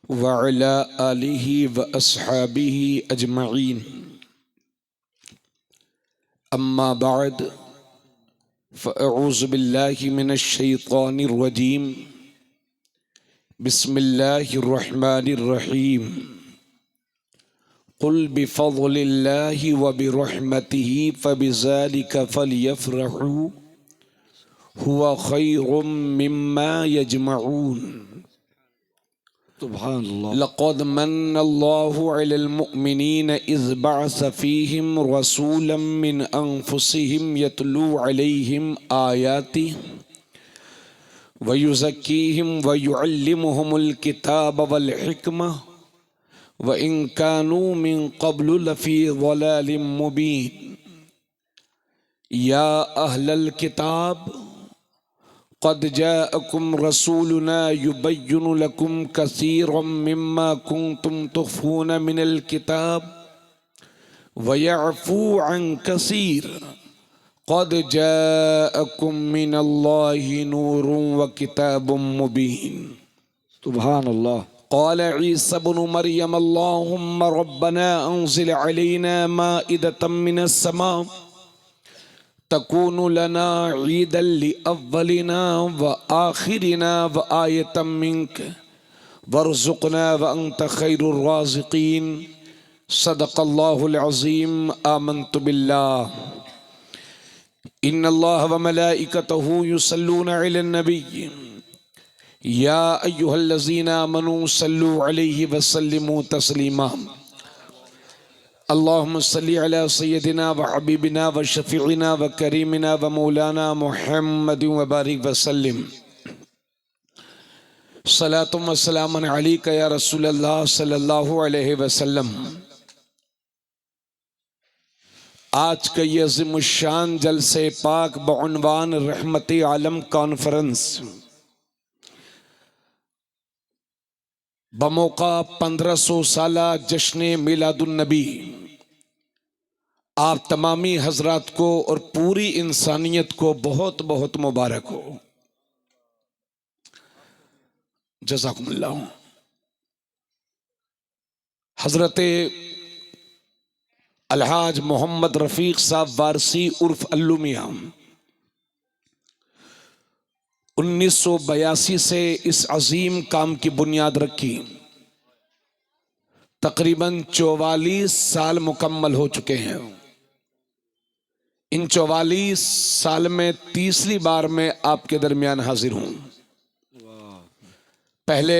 वअला आलिहि व अस्हाबिहि अजमईन। अम्मा बाद फ़अऊज़ु बिल्लाहि मिनश शैतानिर रजीम। बिस्मिल्लाहिर रहमानिर रहीम। कुल बिफ़ज़लिल्लाहि व बिरहमतिहि फ़बिज़ालिका फ़लयफ़रहू हुवा ख़ैरुम मिम्मा यजमऊन। सुब्हानल्लाह। लक़द मन्नल्लाहु अलल मुअमिनीन इज़ बअस फ़ीहिम रसूलन मिन अनफुसिहिम यतलू अलैहिम आयातिहि व युज़क्कीहिम व युअल्लिमुहुमुल किताब वल हिकमह व इन कानू मिन क़ब्लु लफ़ी ज़लालिम मुबीन। या अहलल किताब क़द जाअकुम रसूलुना युबय्यिनु लकुम कसीरम मिम्मा कुन्तुम तुख़फ़ून मिनल किताब व यअफ़ू अन कसीर क़द जाअकुम मिनल्लाहि नूरुन व किताबुम मुबीन। सुब्हानल्लाह। क़ाल ईसा इब्नु मरियम अल्लाहुम्मा रब्बना अंज़िल अलैना माइदतम मिनस समा तकूनु लना ईदल लिअव्वलिना व आखिरिना व आयतम मिन्क वरज़ुक़ना व अंत खैरुर राज़िक़ीन। सदक़ल्लाहुल अज़ीम। आमन्तु बिल्लाह इन्नल्लाह व मलाइकतहु युसल्लूना अलन नबी या अय्युहल्लज़ीना आमनू सल्लू अलैहि व सल्लिमू तस्लीमा। अल्लाहुम्मा सल्लि अला सय्यदिना व हबीबिना व शफ़ीइना व करीमिना व मौलाना मुहम्मद व बारिक व सल्लिम। सलातुम व सलामुन अलैका या रसूलल्लाह सल्लल्लाहु अलैहि वसल्लम। आज का ये अज़ीमुश्शान जलसे पाक बउन्वान रहमत आलम कॉन्फ्रेंस बमौका 1500 साला जश्न मिलादुन नबी आप तमामी हजरात को और पूरी इंसानियत को बहुत बहुत मुबारक हो। जज़ाकुमुल्लाह। हजरत अलहाज मोहम्मद रफीक साहब वारसी उर्फ अल्लू मियां 1982 से इस अजीम काम की बुनियाद रखी। तकरीबन 44 साल मुकम्मल हो चुके हैं। इन 44 साल में तीसरी बार मैं आपके दरमियान हाजिर हूं। पहले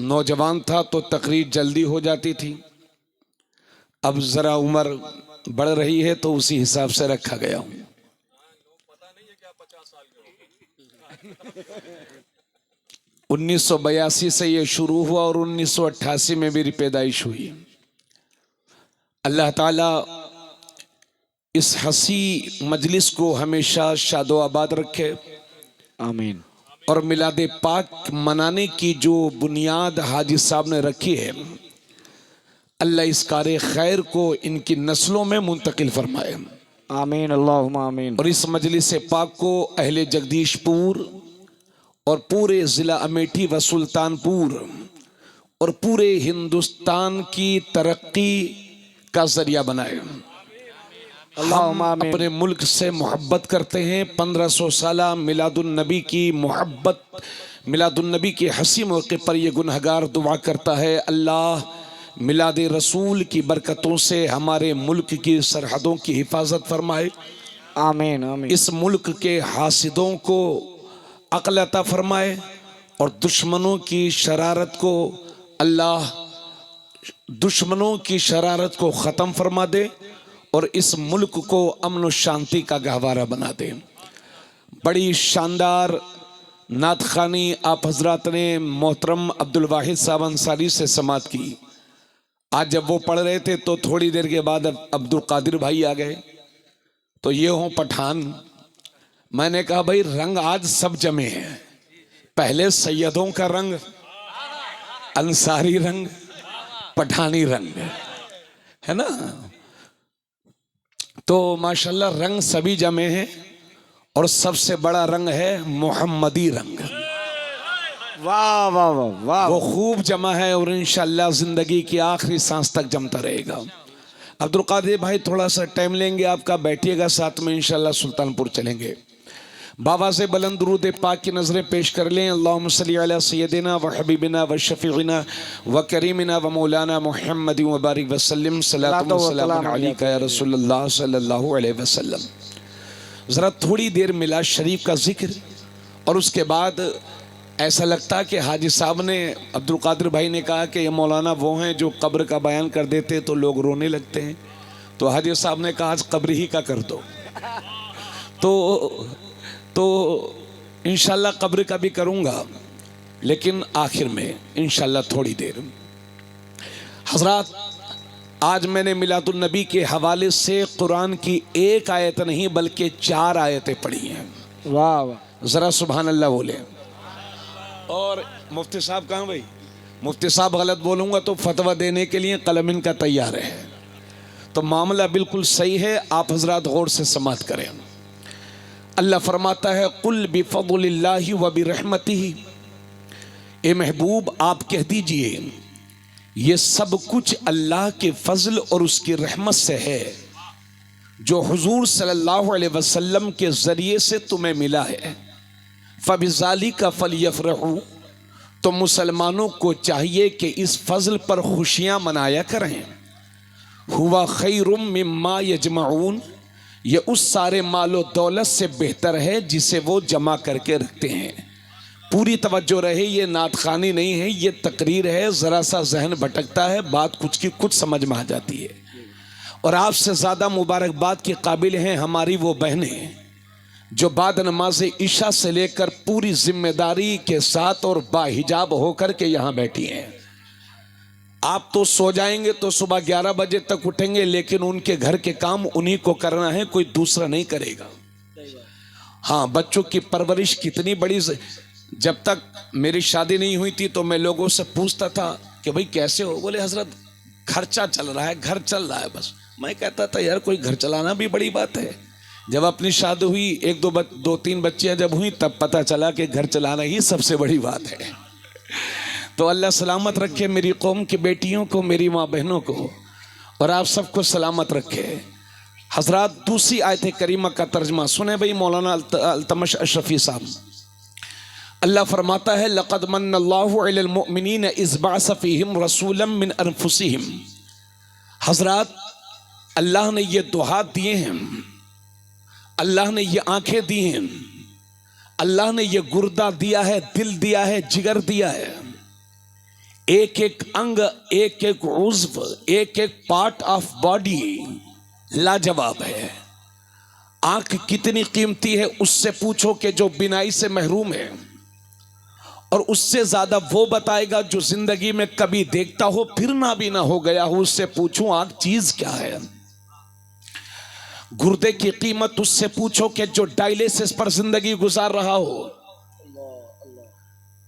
नौजवान था तो तकरीर जल्दी हो जाती थी, अब जरा उम्र बढ़ रही है तो उसी हिसाब से रखा गया हूं। 1982 से ये शुरू हुआ और 1988 में मेरी पैदाइश हुई। अल्लाह ताला इस हंसी मजलिस को हमेशा शादो आबाद रखे, आमीन। और मिलादे पाक मनाने की जो बुनियाद हाजी साहब ने रखी है, अल्लाह इस कार्य खैर को इनकी नस्लों में मुंतकिल फरमाए, आमीन अल्लाहुम्मा आमीन। और इस मजलिस पाक को अहले जगदीशपुर और पूरे ज़िला अमेठी व सुल्तानपुर और पूरे हिंदुस्तान की तरक्की का जरिया बनाए। हम अपने मुल्क से मोहब्बत करते हैं। 1500 साला मिलादुन नबी की मोहब्बत, मिलादुन नबी के हंसी मौके पर यह गुनहगार दुआ करता है, अल्लाह मिलाद रसूल की बरकतों से हमारे मुल्क की सरहदों की हिफाजत फरमाए, आमीन आमीन। इस मुल्क के हासिदों को अक़ल अता फरमाए और दुश्मनों की शरारत को अल्लाह दुश्मनों की शरारत को ख़त्म फरमा दे और इस मुल्क को अमन और शांति का गहवारा बना दे। बड़ी शानदार नात खानी आप हजरात ने मोहतरम अब्दुल वाहिद साहब अंसारी से समात की। आज जब वो पढ़ रहे थे तो थोड़ी देर के बाद अब्दुल कादिर भाई आ गए, तो ये हो पठान। मैंने कहा भाई रंग आज सब जमे हैं, पहले सैयदों का रंग, अंसारी रंग, पठानी रंग, है ना। तो माशाल्लाह रंग सभी जमे हैं और सबसे बड़ा रंग है मोहम्मदी रंग। वाह वाह वाह वाह। वो खूब जमा है और इंशाअल्लाह जिंदगी की आखिरी सांस तक जमता रहेगा। अब्दुल कादिर भाई थोड़ा सा टाइम लेंगे आपका, बैठिएगा साथ में, इंशाअल्लाह सुल्तानपुर चलेंगे। बाबा से बुलंद दुरूद पाक की नज़रें पेश कर लें। अल्लाहुम्मा सल्ली अला सय्यदिना व हबीबिना व शफीइना व करीमिना व मौलाना मुहम्मद व बारिक वसल्लम सल्लल्लाहु अलैहि या रसूलुल्लाह सल्लल्लाहु अलैहि वसल्लम। ज़रा थोड़ी देर मिलाद शरीफ का जिक्र, और उसके बाद ऐसा लगता कि हाजी साहब ने, अब्दुल कादिर भाई ने कहा कि ये मौलाना वो हैं जो कब्र का बयान कर देते तो लोग रोने लगते हैं, तो हाजी साहब ने कहा आज कब्र ही का कर दो। तो इंशाल्लाह कब्र का भी करूँगा, लेकिन आखिर में इंशाल्लाह थोड़ी देर। हजरात, आज मैंने मिलादुन नबी के हवाले से कुरान की एक आयत नहीं बल्कि 4 आयतें पढ़ी हैं। वाह वाह, ज़रा सुभान अल्लाह बोले। और मुफ्ती साहब कहाँ भाई? मुफ्ती साहब गलत बोलूँगा तो फतवा देने के लिए कलम इनका तैयार है, तो मामला बिल्कुल सही है, आप हजरात गौर से समात करें। अल्लाह फरमाता है कुल बिफज़लिल्लाहि व बिरहमतिही, ए महबूब आप कह दीजिए ये सब कुछ अल्लाह के फजल और उसकी रहमत से है जो हुजूर सल्लल्लाहु अलैहि वसल्लम के ज़रिए से तुम्हें मिला है। फ़बिज़ालिका फ़लयफ़रहू, तो मुसलमानों को चाहिए कि इस फजल पर खुशियाँ मनाया करें। हुवा खैरुम मिम्मा यजमऊन, ये उस सारे मालो दौलत से बेहतर है जिसे वो जमा करके रखते हैं। पूरी तवज्जो रहे, ये नातखानी नहीं है, ये तकरीर है। ज़रा सा जहन भटकता है, बात कुछ की कुछ समझ में आ जाती है। और आपसे ज़्यादा मुबारकबाद के काबिल हैं हमारी वो बहनें जो बाद नमाज इशा से लेकर पूरी जिम्मेदारी के साथ और बाहिजाब होकर के यहाँ बैठी हैं। आप तो सो जाएंगे तो सुबह 11 बजे तक उठेंगे, लेकिन उनके घर के काम उन्हीं को करना है, कोई दूसरा नहीं करेगा। हाँ, बच्चों की परवरिश कितनी बड़ी। जब तक मेरी शादी नहीं हुई थी तो मैं लोगों से पूछता था कि भाई कैसे हो? बोले हजरत खर्चा चल रहा है, घर चल रहा है बस। मैं कहता था यार कोई घर चलाना भी बड़ी बात है। जब अपनी शादी हुई, 1-2-3 बच्चियां जब हुई, तब पता चला कि घर चलाना ही सबसे बड़ी बात है। तो अल्लाह सलामत रखे मेरी कौम की बेटियों को, मेरी माँ बहनों को, और आप सबको सलामत रखे। हजरात, दूसरी आयत करीमा का तर्जमा सुने भाई मौलाना अल्तमश अशरफी साहब। अल्लाह फरमाता है लक़द मन्नल्लाहु अलल मुअमिनीन इज़ बअस फ़ीहिम रसूलन मिन अनफुसिहिम। हजरात, अल्लाह ने ये दो हाथ दिए हैं, अल्लाह ने ये आंखें दी हैं, अल्लाह ने ये गुर्दा दिया है, दिल दिया है, जिगर दिया है। एक एक अंग, एक एक उज़्व, एक एक पार्ट ऑफ बॉडी लाजवाब है। आंख कितनी कीमती है उससे पूछो कि जो बिनाई से महरूम है, और उससे ज्यादा वो बताएगा जो जिंदगी में कभी देखता हो फिर ना भी ना हो गया हो, उससे पूछूं आंख चीज क्या है। गुर्दे की कीमत उससे पूछो कि जो डायलिसिस पर जिंदगी गुजार रहा हो।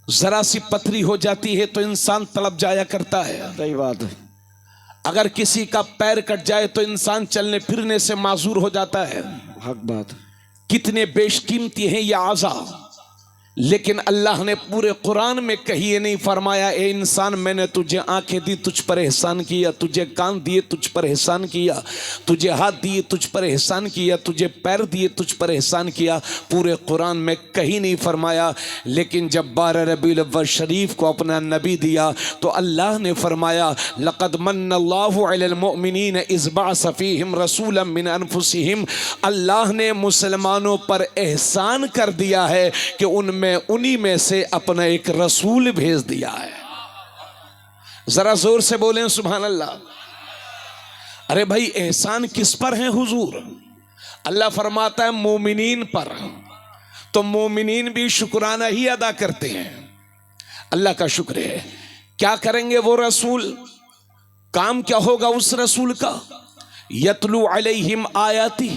जरा सी पथरी हो जाती है तो इंसान तड़प जाया करता है। सही बात है। अगर किसी का पैर कट जाए तो इंसान चलने फिरने से माजूर हो जाता है। हक बात। कितने बेशकीमती हैं ये आज़ा, लेकिन अल्लाह ने पूरे कुरान में कहीं ये नहीं फरमाया ए इंसान मैंने तुझे आंखें दी तुझ पर एहसान किया, तुझे कान दिए तुझ पर एहसान किया, तुझे हाथ दिए तुझ पर एहसान किया, तुझे पैर दिए तुझ पर एहसान किया। पूरे कुरान में कहीं नहीं फरमाया। लेकिन जब 12 रबीउल अव्वल शरीफ को अपना नबी दिया तो अल्लाह ने फरमाया लक़द मन्नल्लाहु अलल मुअमिनीन इज़ बअस फ़ीहिम रसूलन मिन अनफुसिहिम। अल्लाह ने मुसलमानों पर एहसान कर दिया है कि उनमें उन्हीं में से अपना एक रसूल भेज दिया है। जरा जोर से बोलें सुभान अल्लाह। अरे भाई एहसान किस पर है हुजूर? अल्लाह फरमाता है मोमिनीन पर, तो मोमिनीन भी शुक्राना ही अदा करते हैं। अल्लाह का शुक्र है। क्या करेंगे वो रसूल? काम क्या होगा उस रसूल का? यतलू अलैहिम आयाती,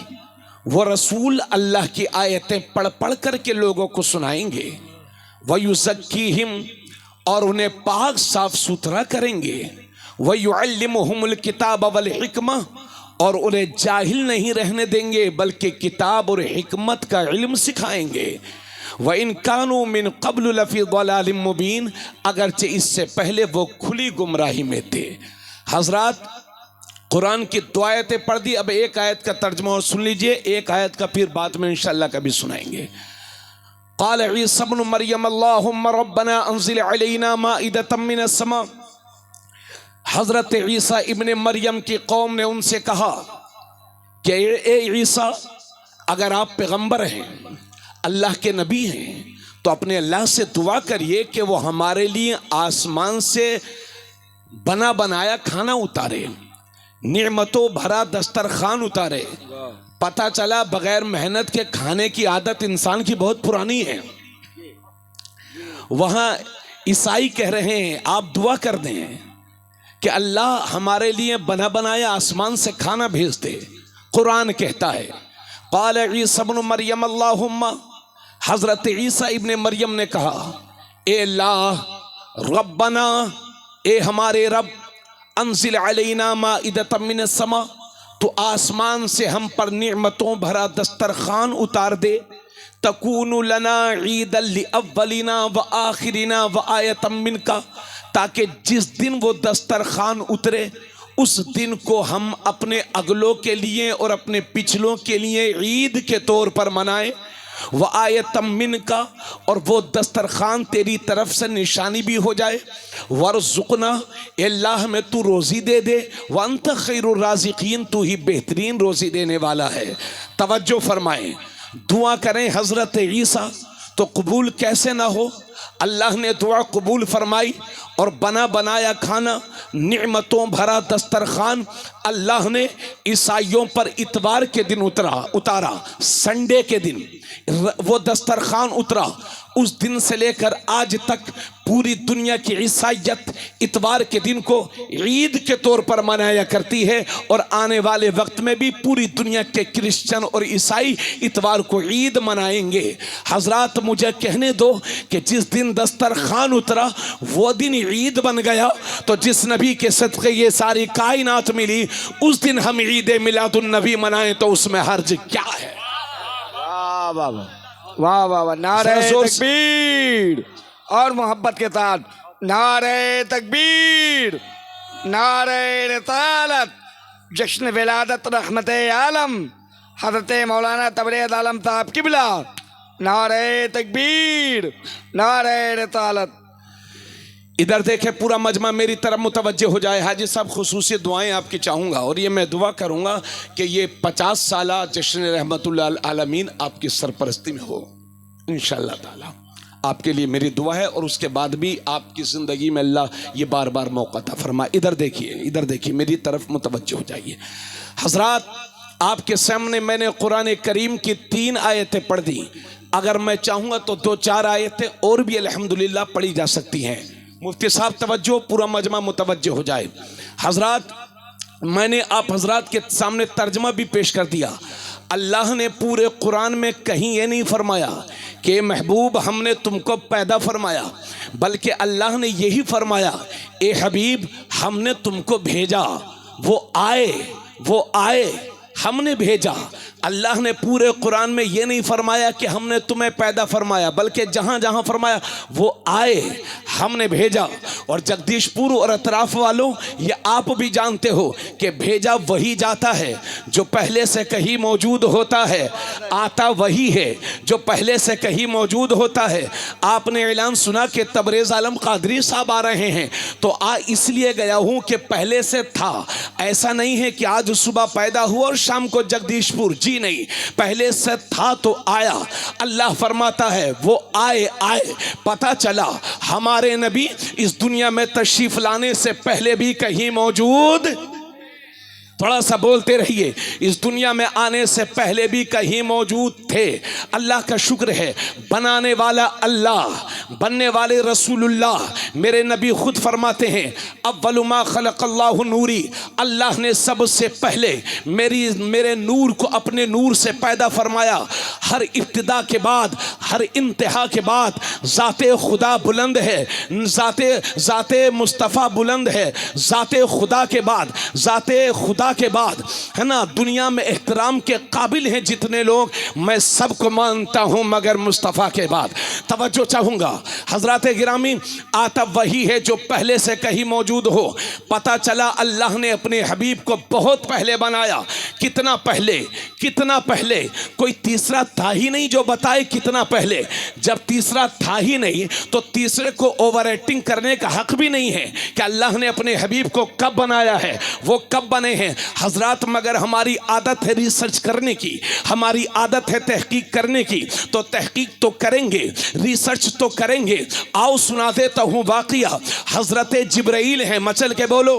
वो रसूल अल्लाह की आयतें पढ़ पढ़ करके लोगों को सुनाएंगे। वयुज़क्कीहिम, और उन्हें पाक साफ सुथरा करेंगे। वयुअल्लिमुहुमुल किताब वल हिकमा, और उन्हें जाहिल नहीं रहने देंगे बल्कि किताब और हिकमत का इल्म सिखाएंगे। व इन कानू मिन क़ब्ल लफ़ी ज़लालिम मुबीन, अगरचे इससे पहले वो खुली गुमराही में थे। हजरात, कुरान की 2 आयतें पढ़ दी, अब एक आयत का तर्जुमा और सुन लीजिए, एक आयत का फिर बाद में इंशाअल्लाह कभी सुनाएंगे। क़ाल ईसा इब्न मरियम अल्लाहुम्मा रब्बना अंज़िल अलैना माइदतम मिनस समा। हजरत ईसा इब्न मरियम की कौम ने उनसे कहा कि ए ईसा, अगर आप पैगंबर हैं, अल्लाह के नबी हैं, तो अपने अल्लाह से दुआ करिए कि वो हमारे लिए आसमान से बना बनाया खाना उतारे, नेमतों भरा दस्तरखान उतारे। पता चला बगैर मेहनत के खाने की आदत इंसान की बहुत पुरानी है। वहां ईसाई कह रहे हैं आप दुआ कर दें कि अल्लाह हमारे लिए बना बनाया आसमान से खाना भेज दे। कुरान कहता है क़ाल ईसा इब्न मरियम अल्लाहुम्मा, हजरत ईसा इब्न मरियम ने कहा, ए अल्लाह, रब्बना, ए हमारे रब, अंज़िल अलैना माइदतम मिनस समा, तो आसमान से हम पर नेमतों भरा दस्तरखान उतार दे। तकूनु लना ईदल लिअव्वलिना व आखिरिना व आयतम मिनका, ताकि जिस दिन वो दस्तरखान उतरे उस दिन को हम अपने अगलों के लिए और अपने पिछलों के लिए ईद के तौर पर मनाएं। व आयतम मिनका, और वो दस्तरखान तेरी तरफ से निशानी भी हो जाए। वरज़ुक़ना, अल्लाह में तू रोज़ी दे दे। व अंत खैरुर राज़िक़ीन, तू ही बेहतरीन रोज़ी देने वाला है। तवज्जो फरमाएं, दुआ करें हज़रत ईसा तो कबूल कैसे ना हो। अल्लाह ने दुआ कबूल फरमाई और बना बनाया खाना, नेमतों भरा दस्तरखान अल्लाह ने ईसाइयों पर इतवार के दिन उतारा, संडे के दिन वो दस्तरखान उतरा। उस दिन से लेकर आज तक पूरी दुनिया की ईसाइयत इतवार के दिन को ईद के तौर पर मनाया करती है, और आने वाले वक्त में भी पूरी दुनिया के क्रिश्चियन और ईसाई इतवार को ईद मनाएंगे। हजरात, मुझे कहने दो कि जिस दिन दस्तरखान उतरा वो दिन ईद बन गया, तो जिस नबी के सदक़े ये सारी कायनात मिली, उस दिन हम ईद मिलादुन नबी मनाएं तो उसमें हर्ज क्या है। वाह वाह वाह वाह वाह, नारे तकबीर और मोहब्बत के साथ नारे तकबीर, नारे रिसालत, जश्न विलादत रहमत आलम हज़रत मौलाना तबरेज़ आलम साहब किबला, नारे तकबीर, नारे रिसालत। इधर देखे पूरा मजमा मेरी तरफ मुतवज्जे हो जाए। हाजी साहब, खुसूसी दुआएं आपकी चाहूँगा, और ये मैं दुआ करूँगा कि ये 50 साला जश्न रहमतुल आलमीन आपकी सरपरस्ती में हो इंशाअल्लाह ताला। आपके लिए मेरी दुआ है, और उसके बाद भी आपकी ज़िंदगी में अल्लाह ये बार बार मौका अता फरमाए। इधर देखिए, मेरी तरफ मुतवज्जे हो जाइए। हजरात, आपके सामने मैंने कुरान करीम की 3 आयतें पढ़ दी। अगर मैं चाहूँगा तो 2-4 आयतें और भी अल्हम्दुलिल्लाह पढ़ी जा सकती हैं। मुफ्ती साहब तवज्जो, पूरा मजमा मुतवज्जे हो जाए। हजरात, मैंने आप हजरात के सामने तर्जमा भी पेश कर दिया। अल्लाह ने पूरे कुरान में कहीं ये नहीं फरमाया कि महबूब हमने तुमको पैदा फरमाया, बल्कि अल्लाह ने यही फरमाया, ए हबीब हमने तुमको भेजा, वो आए हमने भेजा। अल्लाह ने पूरे कुरान में ये नहीं फरमाया कि हमने तुम्हें पैदा फरमाया, बल्कि जहाँ जहाँ फरमाया वो आए, हमने भेजा। और जगदीशपुर और अतराफ वालों, ये आप भी जानते हो कि भेजा वही जाता है जो पहले से कहीं मौजूद होता है, आता वही है जो पहले से कहीं मौजूद होता है। आपने ऐलान सुना कि तबरेज़ आलम कादरी साहब आ रहे हैं, तो आ इसलिए गया हूँ कि पहले से था। ऐसा नहीं है कि आज सुबह पैदा हुआ और शाम को जगदीशपुर, जी नहीं, पहले से था तो आया। अल्लाह फरमाता है वो आए। पता चला हमारे नबी इस दुनिया में तशरीफ लाने से पहले भी कहीं मौजूद, थोड़ा सा बोलते रहिए, इस दुनिया में आने से पहले भी कहीं मौजूद थे। अल्लाह का शुक्र है, बनाने वाला अल्लाह, बनने वाले रसूलुल्लाह। मेरे नबी खुद फरमाते हैं, अव्वलु मा खलक़ल्लाहु नूरी, अल्लाह ने सबसे पहले मेरे नूर को अपने नूर से पैदा फरमाया। हर इब्तिदा के बाद, हर इंतहा के बाद ज़ाते खुदा बुलंद है, ज़ाते मुस्तफ़ा बुलंद है। ज़ाते खुदा के बाद, ज़ाते खुदा के बाद है ना, दुनिया में एहतराम के काबिल हैं जितने लोग, मैं सबको मानता हूँ मगर मुस्तफ़ा के बाद। तवज्जो चाहूँगा हज़रात गिरामी, आता वही है जो पहले से कहीं मौजूद हो। पता चला अल्लाह ने अपने हबीब को बहुत पहले बनाया। कितना पहले, कितना पहले, कोई तीसरा था ही नहीं जो बताए कितना पहले। जब तीसरा था ही नहीं तो तीसरे को ओवर एक्टिंग करने का हक भी नहीं है कि अल्लाह ने अपने हबीब को कब बनाया है, वो कब बने हैं। हजरात मगर हमारी आदत है रिसर्च करने की, हमारी आदत है तहकीक करने की, तो तहकीक तो करेंगे, रिसर्च तो करेंगे। आओ सुना देता हूँ वाक़िया। हजरत जिब्राइल हैं, मचल के बोलो,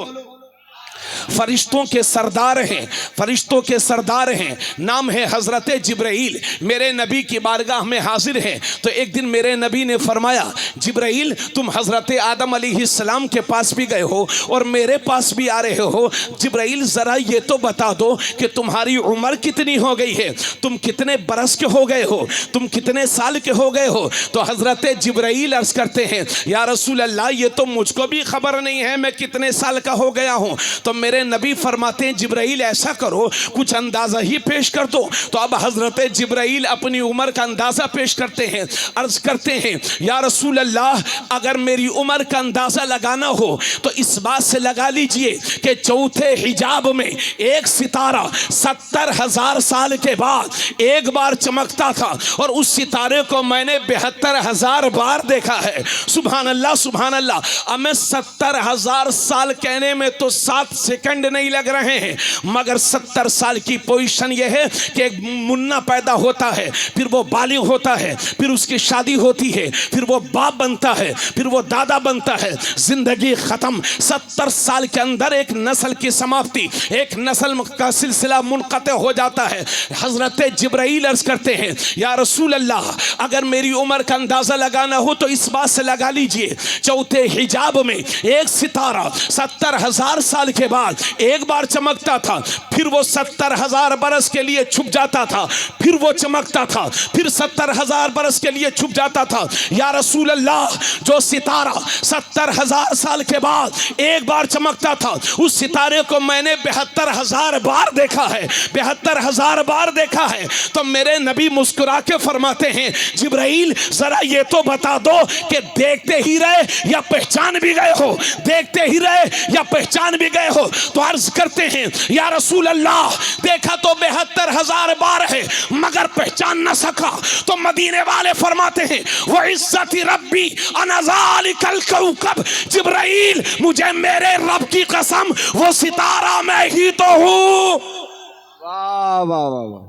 फरिश्तों के सरदार हैं, फरिश्तों के सरदार हैं, नाम है हजरत जिब्राइल। मेरे नबी की बारगाह में हाजिर हैं। तो एक दिन मेरे नबी ने फरमाया, जिब्राइल तुम हजरत आदम अलैहिस्सलाम के पास भी गए हो और मेरे पास भी आ रहे हो। जिब्राइल ज़रा ये तो बता दो कि तुम्हारी उम्र कितनी हो गई है, तुम कितने बरस के हो गए हो, तुम कितने साल के हो गए हो। तो हजरत जिब्राइल अर्ज़ करते हैं, या रसूल अल्लाह ये तो मुझको भी खबर नहीं है मैं कितने साल का हो गया हूँ। तो मेरे नबी फरमाते हैं, जिब्राइल ऐसा करो कुछ अंदाज़ा ही पेश कर दो। तो अब हजरत जिब्राइल अपनी उम्र का अंदाज़ा पेश करते हैं, अर्ज करते हैं, या रसूल अल्लाह अगर मेरी उम्र का अंदाज़ा लगाना हो तो इस बात से लगा लीजिए कि चौथे हिजाब में एक सितारा 70,000 साल के बाद एक बार चमकता था और उस सितारे को मैंने 72,000 बार देखा है। सुभान अल्लाह, सुभान अल्लाह। अब मैं 70,000 साल कहने में तो 7 सेकंड नहीं लग रहे हैं, मगर 70 साल की पोजीशन यह है कि एक मुन्ना पैदा होता है, फिर वो बालिग होता है, फिर उसकी शादी होती है, फिर वो बाप बनता है, फिर वो दादा बनता है, जिंदगी खत्म। 70 साल के अंदर एक नस्ल की समाप्ति, एक नस्ल का सिलसिला मुनक़ते हो जाता है। हजरत जिब्राइल अर्ज करते हैं, या रसूल अल्लाह अगर मेरी उम्र का अंदाज़ा लगाना हो तो इस बात से लगा लीजिए चौथे हिजाब में एक सितारा 70,000 साल के बाद एक बार चमकता था, फिर वो 70,000 बरस के लिए छुप जाता था, फिर वो चमकता था, फिर 70,000 बरस के लिए छुप जाता था। या रसूल अल्लाह जो सितारा 70,000 साल के बाद एक बार चमकता था, उस सितारे को मैंने 72,000 बार देखा है, 72,000 बार देखा है। तो मेरे नबी मुस्कुरा के फरमाते हैं, जिब्राइल जरा ये तो बता दो कि देखते ही रहे या पहचान भी गए हो, देखते ही रहे या पहचान भी गए हो। तो अर्ज करते हैं, या रसूल अल्लाह देखा तो 72,000 बार है मगर पहचान न सका। तो मदीने वाले फरमाते हैं, वो इज्जत रब्बी अना ज़ालिकल कौकब, जिब्राइल मुझे मेरे रब की कसम वो सितारा मैं ही तो हूँ। वाह वाह वाह वाह,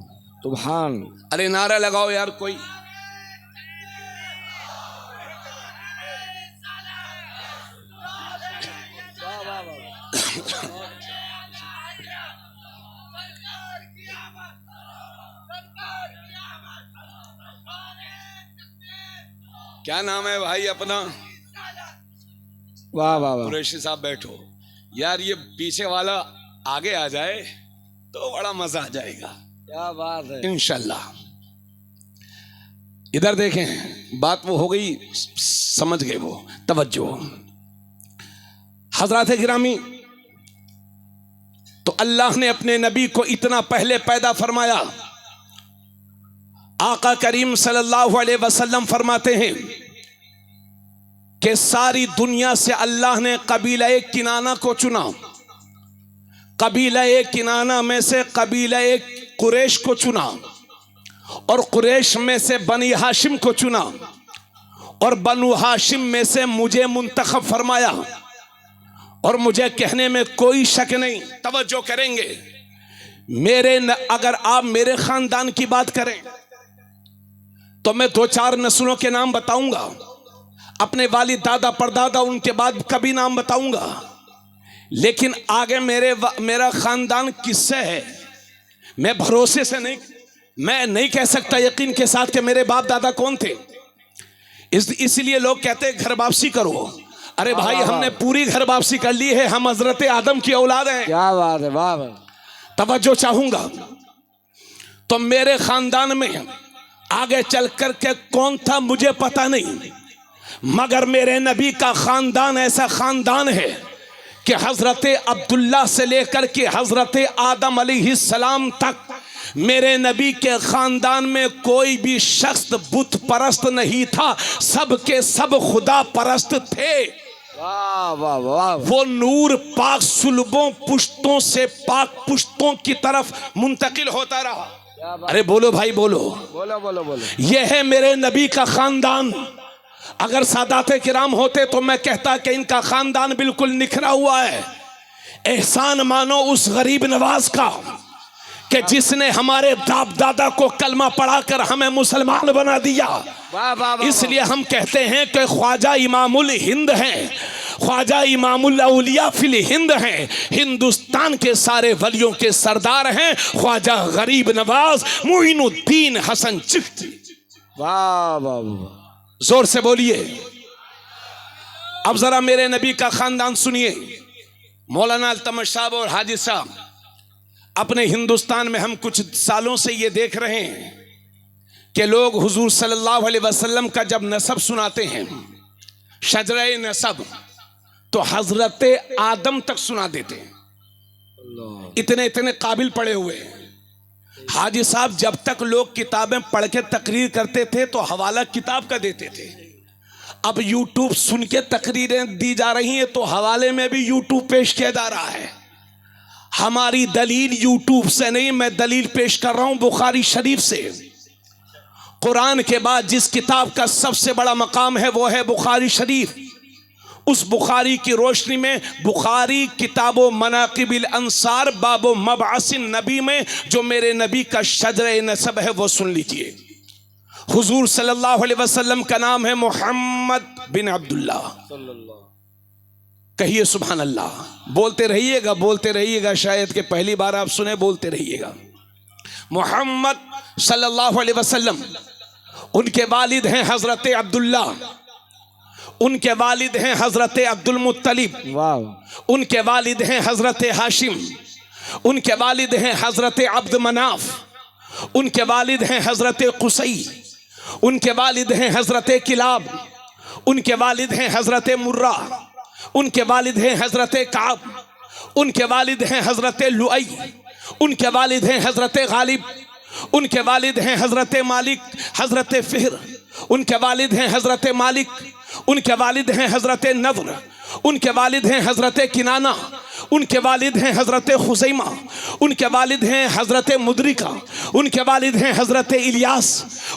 सुभान। अरे नारा लगाओ यार कोई। क्या नाम है भाई अपना? वाह वाह वाह, कुरैशी साहब बैठो यार, ये पीछे वाला आगे आ जाए तो बड़ा मजा आ जाएगा। क्या बात है। इंशाल्लाह। इधर देखें, बात वो हो गई, समझ गए वो। तवज्जो हजरात गिरामी, तो अल्लाह ने अपने नबी को इतना पहले पैदा फरमाया। आका करीम सल्लल्लाहु अलैहि वसल्लम फरमाते हैं कि सारी दुनिया से अल्लाह ने कबीला किनाना को चुना, कबीला किनाना में से कबीला कुरैश को चुना, और कुरैश में से बनी हाशिम को चुना, और बनु हाशिम में से मुझे मुंतखब फरमाया। और मुझे कहने में कोई शक नहीं, तवज्जो करेंगे, अगर आप मेरे खानदान की बात करें तो मैं 2-4 नस्लों के नाम बताऊंगा, अपने वालिद दादा परदादा उनके बाद कभी नाम बताऊंगा, लेकिन आगे मेरा खानदान किससे है मैं भरोसे से नहीं, मैं नहीं कह सकता यकीन के साथ कि मेरे बाप दादा कौन थे। इसलिए लोग कहते हैं घर वापसी करो, अरे भाई हमने पूरी घर वापसी कर ली है, हम हजरत आदम की औलाद हैं। क्या बात है, वाह वाह। तवज्जो चाहूंगा। तो मेरे खानदान में आगे चल कर के कौन था मुझे पता नहीं, मगर मेरे नबी का खानदान ऐसा खानदान है कि हजरत अब्दुल्ला से लेकर के हजरत आदम अलैहिस्सलाम तक मेरे नबी के खानदान में कोई भी शख्स बुत परस्त नहीं था, सब के सब खुदा परस्त थे। वाह वाह वाह। वो नूर पाक सुलभों पुश्तों से पाक पुश्तों की तरफ मुंतकिल होता रहा। अरे बोलो भाई बोलो, बोलो बोलो बोलो। ये है मेरे नबी का खानदान। अगर सादाते किराम होते तो मैं कहता कि इनका खानदान बिल्कुल निखरा हुआ है। एहसान मानो उस गरीब नवाज का कि जिसने हमारे बाप दादा को कलमा पढ़ाकर हमें मुसलमान बना दिया। वाह वाह वाह। इसलिए हम कहते हैं कि ख्वाजा इमामुल हिंद हैं, ख्वाजा इमामुल औलिया फिल हिंद हैं, हिंदुस्तान के सारे वलियों के सरदार हैं, ख्वाजा गरीब नवाज मुइनुद्दीन हसन चिश्ती। वाह वाह वाह। जोर से बोलिए। अब जरा मेरे नबी का खानदान सुनिए। मौलाना अल्तमश साहब और हाजी साहब, अपने हिंदुस्तान में हम कुछ सालों से ये देख रहे हैं कि लोग हुजूर सल्लल्लाहु अलैहि वसल्लम का जब नसब सुनाते हैं, शजरे नसब, तो हजरत आदम तक सुना देते हैं। इतने इतने काबिल पड़े हुए हैं। हाजी साहब, जब तक लोग किताबें पढ़ के तकरीर करते थे तो हवाला किताब का देते थे। अब यूट्यूब सुन के तकरीरें दी जा रही हैं तो हवाले में भी यूट्यूब पेश किया जा रहा है। हमारी दलील यूट्यूब से नहीं, मैं दलील पेश कर रहा हूं बुखारी शरीफ से। कुरान के बाद जिस किताब का सबसे बड़ा मकाम है वो है बुखारी शरीफ। उस बुखारी की रोशनी में बुखारी किताबो मनाकिबिल अंसार बाबो मबअसिन नबी में जो मेरे नबी का शजरे नसब है वो सुन लीजिए। हुजूर सल्लल्लाहु अलैहि वसल्लम का नाम है मोहम्मद बिन अब्दुल्ला। कहिए सुभान अल्लाह। बोलते रहिएगा, बोलते रहिएगा, शायद कि पहली बार आप सुने, बोलते रहिएगा। मोहम्मद सल्लल्लाहु अलैहि वसल्लम, उनके वालिद हैं हजरत अब्दुल्ला, उनके वालिद हैं हजरत अब्दुल मुत्तलिब, वाह। उनके वालिद हैं हजरत हाशिम, उनके वालिद हैं हजरत अब्द मनाफ, उनके वालिद हैं हजरत कुसई, उनके वालिद हैं हजरत किलाब, उनके वालिद हैं हजरत मुर्रा, उनके वालिद हैं हजरत काब, उनके वालिद हैं हजरत लुई, उनके वालिद हैं हजरत गालिब, उनके वालिद हैं हजरत मालिक हजरत फिहर, उनके वालिद हैं हजरत मालिक, उनके वालिद हैं हजरत नद्र, उनके वालिद हैं हजरत किनाना, उनके वालिद हैं हजरत खुजैमा, उनके वालिद हैं हजरत मुदरिका, उनके वालिद हैं हजरत इलियास,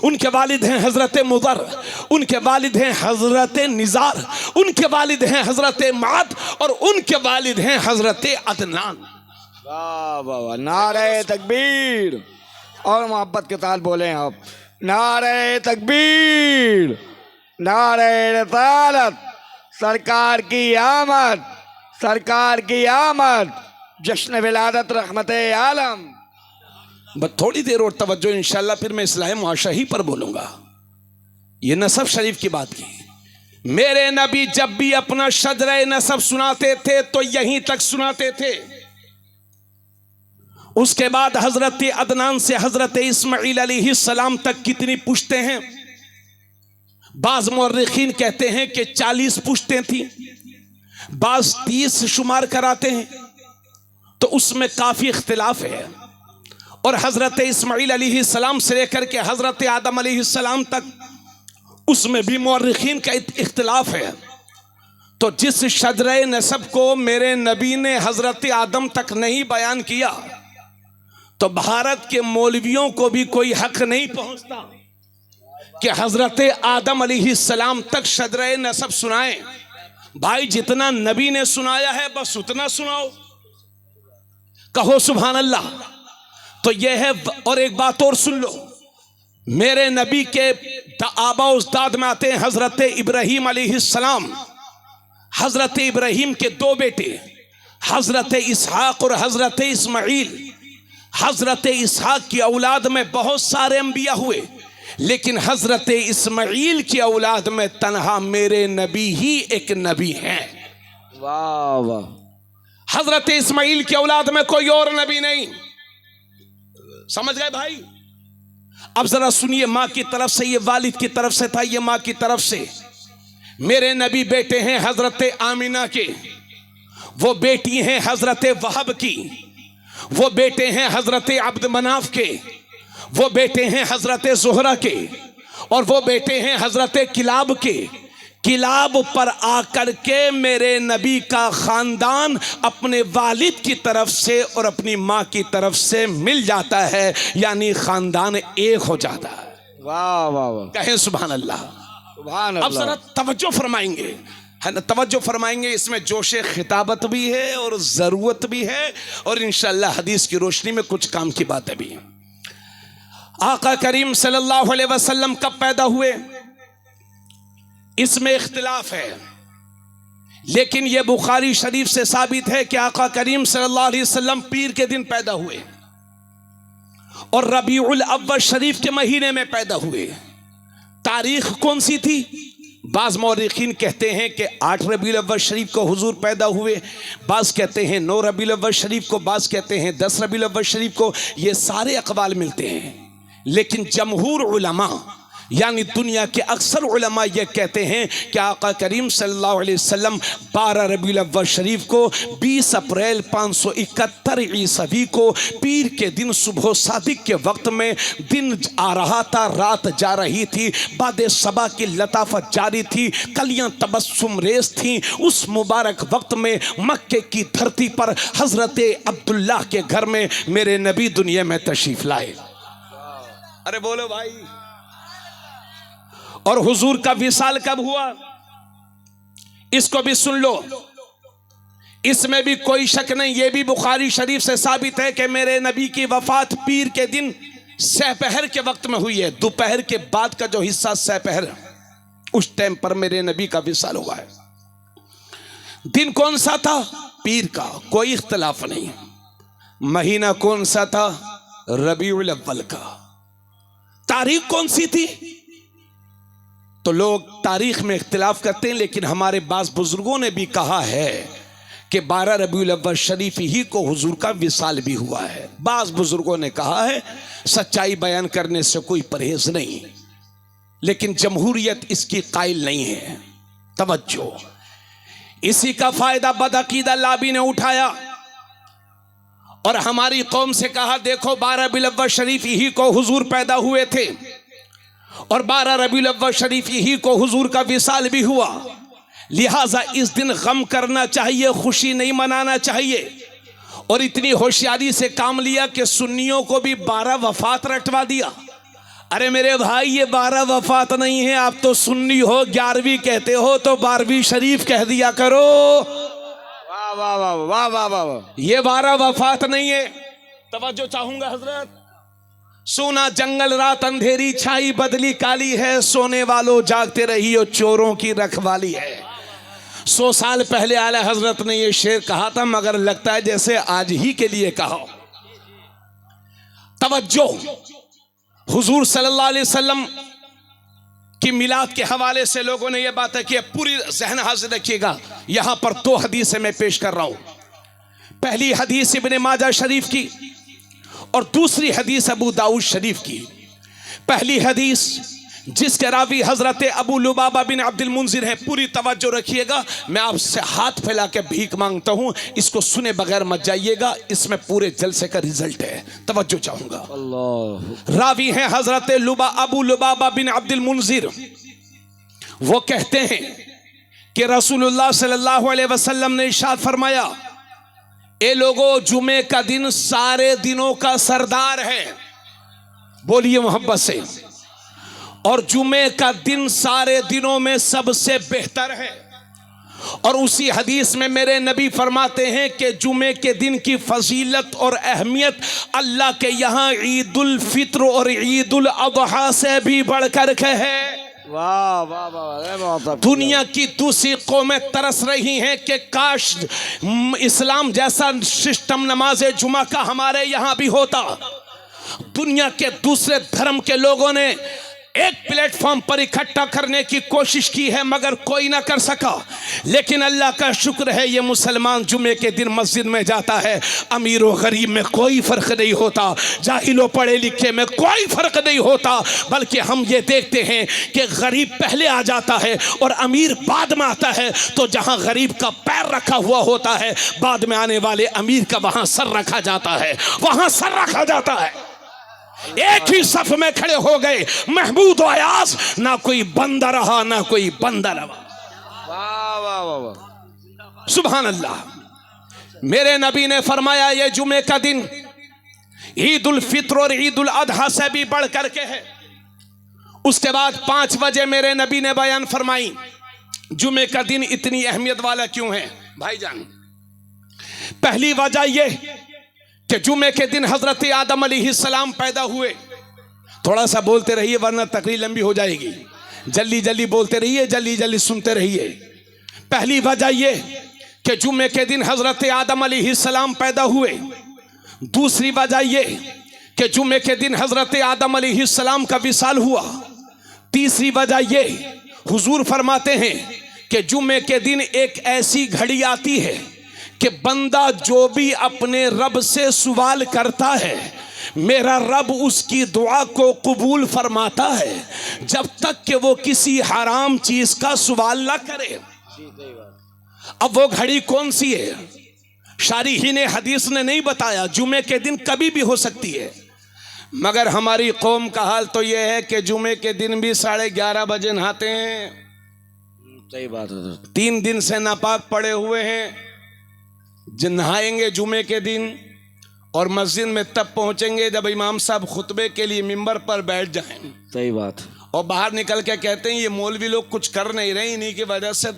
उनके वालिद हैं हजरत मुदर, उनके वालिद हैं हजरत निजार, उनके वालिद हैं हजरत माद और उनके वालिद हैं हजरत अदनान। वाह वाह वाह। नारे तकबीर और मोहब्बत के साथ बोले आप। नारे तकबीर, नारे रिसालत, सरकार की आमद, सरकार की आमद, जश्न विलादत रहमत आलम। बस थोड़ी देर और तवज्जो, इंशाल्लाह फिर मैं इस्लाह मुआशा ही पर बोलूंगा। ये नसब शरीफ की बात की। मेरे नबी जब भी अपना शजरे नसब सुनाते थे तो यहीं तक सुनाते थे। उसके बाद हजरत अदनान से हजरत इस्माइल अलैहिस्सलाम तक कितनी पुश्तें हैं? बाज मुअर्रिखीन कहते हैं कि 40 पुश्तें थी, बाज 30 शुमार कराते हैं, तो उसमें काफी इख्तिलाफ है। और हजरत इस्माइल अलैहिस्सलाम से लेकर के हजरत आदम अलैहिस्सलाम तक उसमें भी मुअर्रिखीन का इख्तिलाफ है। तो जिस शजरे नसब को मेरे नबी ने हजरत आदम तक नहीं बयान किया तो भारत के मौलवियों को भी कोई हक नहीं पहुंचता कि हजरत आदम अलैहिस्सलाम तक शजरे नसब सुनाएं। भाई जितना नबी ने सुनाया है बस उतना सुनाओ, कहो सुभान अल्लाह। तो यह है। और एक बात और सुन लो, मेरे नबी के आबा उस्ताद में आते हैं हजरत इब्राहीम अलैहिस्सलाम। हजरत इब्राहीम के 2 बेटे हजरत इसहाक और हजरत इस्माइल। हजरत इसहाक की औलाद में बहुत सारे अंबिया हुए, लेकिन हजरत इस्माइल की औलाद में तन्हा मेरे नबी ही एक नबी हैं। वाह वाह, हजरत इस्माइल की औलाद में कोई और नबी नहीं। समझ गए भाई? अब जरा सुनिए, मां की तरफ से, ये वालिद की तरफ से था, ये मां की तरफ से। मेरे नबी बेटे हैं हजरत आमिना के, वो बेटी हैं हजरत वहब की, वो बेटे हैं हजरत अब्द मनाफ के, वो बेटे हैं हजरत ज़ुहरा के, और वो बेटे हैं हजरत किलाब के। किलाब पर आकर के मेरे नबी का खानदान अपने वालिद की तरफ से और अपनी माँ की तरफ से मिल जाता है, यानी खानदान एक हो जाता है। वाह वाह वाह, कहें सुभान अल्लाह। सुभान अब अल्लाह। जरा तवज्जो फरमाएंगे, है ना, तवज्जो फरमाएंगे। इसमें जोशे खिताबत भी है और ज़रूरत भी है, और इंशाअल्लाह हदीस की रोशनी में कुछ काम की बातें भी हैं। आका करीम सल्लल्लाहु अलैहि वसल्लम कब पैदा हुए, इसमें इख्तिलाफ है, लेकिन यह बुखारी शरीफ से साबित है कि आका करीम सल्लल्लाहु अलैहि वसल्लम पीर के दिन पैदा हुए और रबीउल अव्वल शरीफ के महीने में पैदा हुए। तारीख कौन सी थी? बाज़ मौरिखीन कहते हैं कि 8 रबीउल अव्वल शरीफ को हुजूर पैदा हुए, बाज़ कहते हैं 9 रबीउल अव्वल शरीफ को, बाज़ कहते हैं 10 रबीउल अव्वल शरीफ को। ये सारे अक़वाल मिलते हैं, लेकिन जमहूर उलमा यानी दुनिया के अक्सर उलमा ये कहते हैं कि आका करीम सल्लल्लाहु अलैहि वसल्लम 12 रबीउल अव्वल शरीफ को 20 अप्रैल 571 ईस्वी को पीर के दिन सुबह सादिक के वक्त में, दिन आ रहा था, रात जा रही थी, बादे सबा की लताफत जारी थी, कलियां तबस्सुम रेस थी, उस मुबारक वक्त में मक्के की धरती पर हजरत अब्दुल्लाह के घर में मेरे नबी दुनिया में तशरीफ लाए। अरे बोलो भाई। और हुजूर का विसाल कब हुआ, इसको भी सुन लो, इसमें भी कोई शक नहीं। यह भी बुखारी शरीफ से साबित है कि मेरे नबी की वफात पीर के दिन सहपहर के वक्त में हुई है। दोपहर के बाद का जो हिस्सा सहपहर, उस टाइम पर मेरे नबी का विसाल हुआ है। दिन कौन सा था? पीर का, कोई इख्तिलाफ नहीं। महीना कौन सा था? रबीउल अव्वल का। तारीख कौन सी थी? तो लोग तारीख में इख्तिलाफ करते हैं, लेकिन हमारे बाज़ बुजुर्गों ने भी कहा है कि 12 रबीउल अव्वल शरीफ ही को हुजूर का विसाल भी हुआ है। बाज़ बुजुर्गों ने कहा है, सच्चाई बयान करने से कोई परहेज नहीं, लेकिन जमहूरियत इसकी कायल नहीं है। तवज्जो, इसी का फायदा बदअकीदा लाबी ने उठाया और हमारी कौम से कहा, देखो 12 रबीउल अव्वल शरीफ ही को हुजूर पैदा हुए थे और 12 रबीउल अव्वल शरीफ ही को हुजूर का विसाल भी हुआ, लिहाजा इस दिन गम करना चाहिए, खुशी नहीं मनाना चाहिए। और इतनी होशियारी से काम लिया कि सुन्नियों को भी 12 वफात रटवा दिया। अरे मेरे भाई, ये 12 वफात नहीं है, आप तो सुन्नी हो, 11वीं कहते हो तो 12वीं शरीफ कह दिया करो। वाह वाह वाह वाह वाह वाह वाह, ये 12 वफात नहीं है। तवज्जो चाहूंगा हजरत। सोना जंगल रात अंधेरी छाई बदली काली है, सोने वालों जागते रहियो चोरों की रखवाली है। 100 साल पहले आला हजरत ने यह शेर कहा था, मगर लगता है जैसे आज ही के लिए कहा। तवज्जो, हुजूर सल्लल्लाहु अलैहि वसल्लम की मिलाद के हवाले से लोगों ने यह बात की, पूरी ज़हन हाजिर रखिएगा। यहां पर 2 हदीसें मैं पेश कर रहा हूं। पहली हदीस इब्ने माजा शरीफ की और दूसरी हदीस अबू दाऊद शरीफ की। पहली हदीस जिसके रावी हजरत अबू लुबाबा बिन अब्दुल मुंजिर है, पूरी तवज्जो रखिएगा। मैं आपसे हाथ फैला के भीख मांगता हूं, इसको सुने बगैर मत जाइएगा, इसमें पूरे जलसे का रिजल्ट है। तवज्जो चाहूंगा। अल्लाह। रावी हैं हजरत अबू लुबाबा बिन अब्दुल मुंजिर। वो कहते हैं कि रसूलुल्लाह सल्लल्लाहु अलैहि वसल्लम ने इरशाद फरमाया, ए लोगों, जुमे का दिन सारे दिनों का सरदार है। बोलिए मोहब्बत से। और जुमे का दिन सारे दिनों में सबसे बेहतर है। और उसी हदीस में मेरे नबी फरमाते हैं कि जुमे के दिन की फजीलत और अहमियत अल्लाह के यहाँ ईद उल फित्र और ईद उल अज़हा से भी बढ़कर के है। वाह वाह वाह। दुनिया की दूसरी कौमें तरस रही हैं कि काश इस्लाम जैसा सिस्टम नमाज जुमा का हमारे यहाँ भी होता। दुनिया के दूसरे धर्म के लोगों ने एक प्लेटफॉर्म पर इकट्ठा करने की कोशिश की है मगर कोई ना कर सका। लेकिन अल्लाह का शुक्र है ये मुसलमान जुमे के दिन मस्जिद में जाता है। अमीर और गरीब में कोई फर्क नहीं होता, जाहिलो पढ़े लिखे में कोई फर्क नहीं होता, बल्कि हम ये देखते हैं कि गरीब पहले आ जाता है और अमीर बाद में आता है। तो जहां गरीब का पैर रखा हुआ होता है, बाद में आने वाले अमीर का वहां सर रखा जाता है, वहां सर रखा जाता है। एक ही सफ में खड़े हो गए महमूद और अयाज, ना कोई बंदा रहा ना कोई बंदा रहा। वाह वाह वाह वाह, सुभान अल्लाह। मेरे नबी ने फरमाया ये जुमे का दिन ईद उल फित्र और ईद उल अदहा से भी बढ़ करके है। उसके बाद 5 बजे मेरे नबी ने बयान फरमाई जुमे का दिन इतनी अहमियत वाला क्यों है। भाईजान, पहली वजह यह कि जुमे के दिन हजरत आदम अलैहिस्सलाम पैदा हुए। थोड़ा सा बोलते रहिए वरना तकरीर लंबी हो जाएगी। जल्दी जल्दी बोलते रहिए, जल्दी जल्दी सुनते रहिए। पहली वजह यह कि जुमे के दिन हजरत आदम अलैहिस्सलाम पैदा हुए। दूसरी वजह यह कि जुमे के दिन हजरत आदम अलैहिस्सलाम का विसाल हुआ। तीसरी वजह यह हुजूर फरमाते हैं कि जुमे के दिन एक ऐसी घड़ी आती है कि बंदा जो भी अपने रब से सवाल करता है, मेरा रब उसकी दुआ को कबूल फरमाता है जब तक कि वो किसी हराम चीज का सवाल ना करे। अब वो घड़ी कौन सी है? शारिहीन हदीस ने नहीं बताया, जुमे के दिन कभी भी हो सकती है। मगर हमारी कौम का हाल तो यह है कि जुमे के दिन भी 11:30 बजे नहाते हैं। सही बात है। 3 दिन से नापाक पड़े हुए हैं। नहाएंगे जुमे के दिन और मस्जिद में तब पहुंचेंगे जब इमाम साहब खुतबे के लिए मिंबर पर बैठ जाएं। सही बात। और बाहर निकल के कहते हैं ये मौलवी लोग कुछ कर नहीं रहे, इन्हीं की वजह से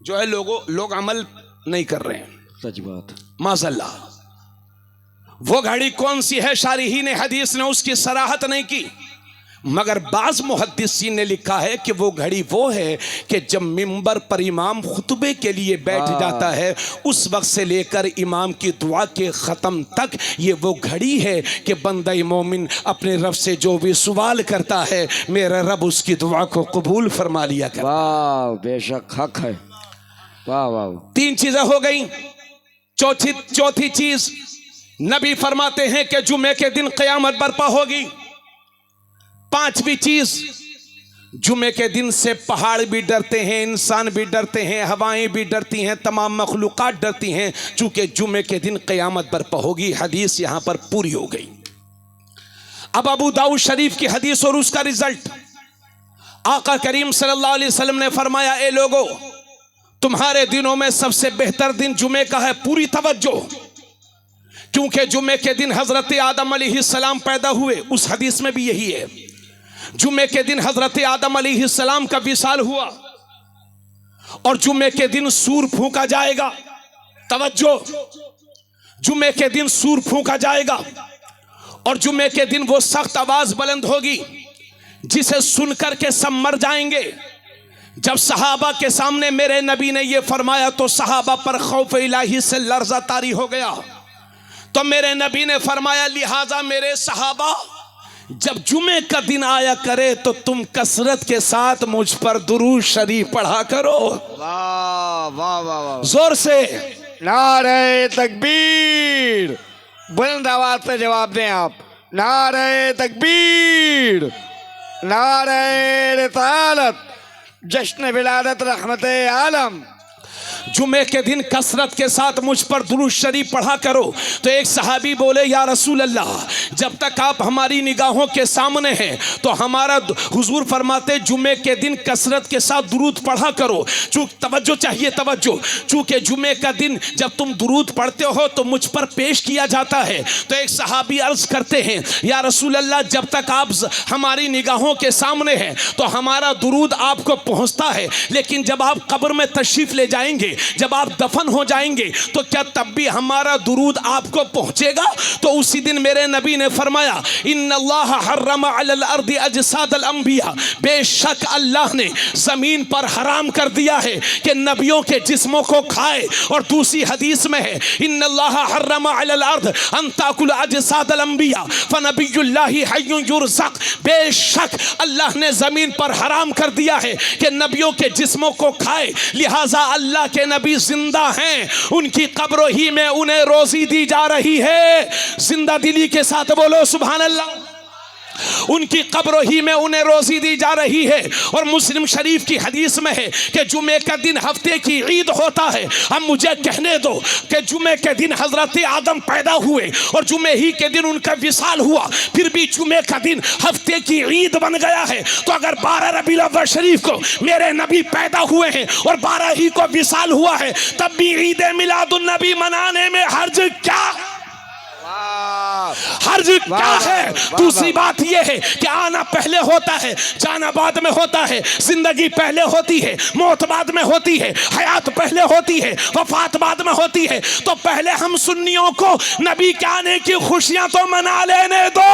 जो है लोग अमल नहीं कर रहे हैं। सच बात। माज़अल्लाह। वो घड़ी कौन सी है? शारिहीन हदीस ने उसकी सराहत नहीं की, मगर बाज मुहद्दिसीन ने लिखा है कि वो घड़ी वो है कि जब मिंबर पर इमाम खुतबे के लिए बैठ जाता है, उस वक्त से लेकर इमाम की दुआ के ख़त्म तक ये वो घड़ी है कि बंदा मोमिन अपने रब से जो भी सवाल करता है, मेरा रब उसकी दुआ को कबूल फरमा लिया कर। वाह, बेशक हक है। वाह वाह। 3 चीजें हो गई। चौथी चीज नबी फरमाते हैं कि जुमे के दिन क़यामत बर्पा होगी। 5वीं चीज, जुमे के दिन से पहाड़ भी डरते हैं, इंसान भी डरते हैं, हवाएं भी डरती हैं, तमाम मखलूकात डरती हैं, चूंकि जुमे के दिन क़यामत बर्पा होगी। हदीस यहां पर पूरी हो गई। अब अबू दाऊद शरीफ की हदीस और उसका रिजल्ट, आका करीम सल्लल्लाहु अलैहि वसल्लम ने फरमाया, ए लोगो, तुम्हारे दिनों में सबसे बेहतर दिन जुमे का है। पूरी तवज्जो, क्योंकि जुमे के दिन हजरत आदम अलैहिस्सलाम पैदा हुए। उस हदीस में भी यही है। जुमे के दिन हजरत आदम अलैहिस्सलाम का विसाल हुआ और जुमे के दिन सूर फूंका जाएगा। तवज्जो, जुमे के दिन सूर फूंका जाएगा और जुमे के दिन वो सख्त आवाज बुलंद होगी जिसे सुनकर के सब मर जाएंगे। जब सहाबा के सामने मेरे नबी ने यह फरमाया तो सहाबा पर खौफ इलाही से लर्जा तारी हो गया। तो मेरे नबी ने फरमाया, लिहाजा मेरे सहाबा, जब जुमे का दिन आया करे तो तुम कसरत के साथ मुझ पर दुरूद शरीफ पढ़ा करो। वाह वाह वाह वाह। जोर से नारे तकबीर, बुलंद आवाज से जवाब दें आप। नारे तकबीर, नारे रिसालत, जश्न विलादत रहमत आलम। जुमे के दिन कसरत के साथ मुझ पर दुरूद शरीफ पढ़ा करो। तो एक सहाबी बोले, या रसूल अल्लाह, जब तक आप हमारी निगाहों के सामने हैं तो हमारा हुजूर फरमाते जुमे के दिन कसरत के साथ दुरूद पढ़ा करो। तवज्जो चाहिए, तवज्जो। चूंकि जुमे का दिन जब तुम दुरूद पढ़ते हो तो मुझ पर पेश किया जाता है। तो एक सहाबी अर्ज करते हैं, या रसूल अल्लाह, जब तक आप हमारी निगाहों के सामने हैं तो हमारा दुरूद आपको पहुंचता है, लेकिन जब आप कब्र में तशरीफ ले जाएंगे जब आप दफन हो जाएंगे तो क्या तब भी हमारा दुरूद आपको पहुंचेगा? तो उसी दिन मेरे नबी ने फरमाया, इन्नल्लाह हर्रम अलल अर्दि अजसादल अंबिया, बेशक अल्लाह ने जमीन पर हराम कर दिया है कि नबियों के जिस्मों को खाए। और दूसरी हदीस में है, इन्नल्लाह हर्रम अलल अर्द अन ताकुल अजसादल अंबिया फनबियुल्लाहि हय्युन युरज़क़, बेशक अल्लाह ने जमीन पर हराम कर दिया है कि नबियों के जिस्मों को खाए, लिहाजा अल्लाह के नबी जिंदा हैं, उनकी कब्रों ही में उन्हें रोजी दी जा रही है। जिंदा दिली के साथ बोलो सुभान अल्लाह। उनकी कब्रों ही में उन्हें रोजी दी जा रही है। और मुस्लिम शरीफ की हदीस में है कि जुमे का दिन हफ्ते की ईद होता है। अब मुझे कहने दो कि जुमे के दिन हजरत आदम पैदा हुए और जुमे ही के दिन उनका विसाल हुआ, फिर भी जुमे का दिन हफ्ते की ईद बन गया है। तो अगर 12 रबीउल अव्वल शरीफ को मेरे नबी पैदा हुए हैं और 12 ही को विसाल हुआ है, तब भी ईद मिलादुन नबी मनाने में हर्ज क्या, हर्ज क्या है? दूसरी बात यह है कि आना पहले होता है, जाना बाद में होता है, जिंदगी पहले होती है, मौत बाद में होती है, हयात पहले होती है, वफात बाद में होती है। तो पहले हम सुन्नियों को नबी के आने की खुशियां तो मना लेने दो,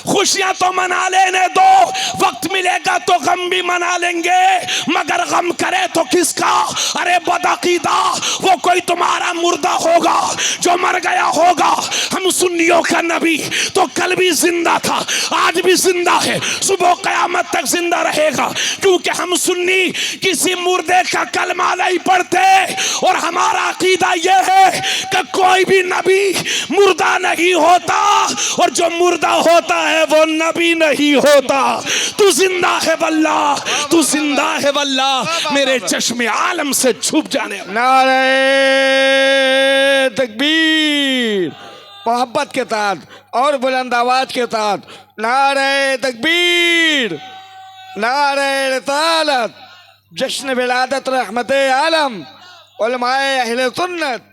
खुशियां तो मना लेने दो, वक्त मिलेगा तो गम भी मना लेंगे, मगर गम करे तो किसका? अरे बदअकीदा, वो कोई तुम्हारा मुर्दा होगा जो मर गया होगा। हम सुन्नियों का नबी तो कल भी जिंदा था, आज भी जिंदा है, सुबह कयामत तक जिंदा रहेगा, क्योंकि हम सुन्नी किसी मुर्दे का कलमा नहीं पढ़ते। और हमारा अकीदा यह है कि कोई भी नबी मुर्दा नहीं होता, और जो मुर्दा होता है वो नबी नहीं होता। तू जिंदा है वल्लाह, तू जिंदा है वल्लाह, मेरे चश्मे आलम से छुप जाने। नारे तकबीर, मोहब्बत के साथ और बुलंद आवाज के साथ नारे तकबीर, नारे रिसालत, जश्न विलादत रहमत आलम, उलमाए अहले सुन्नत।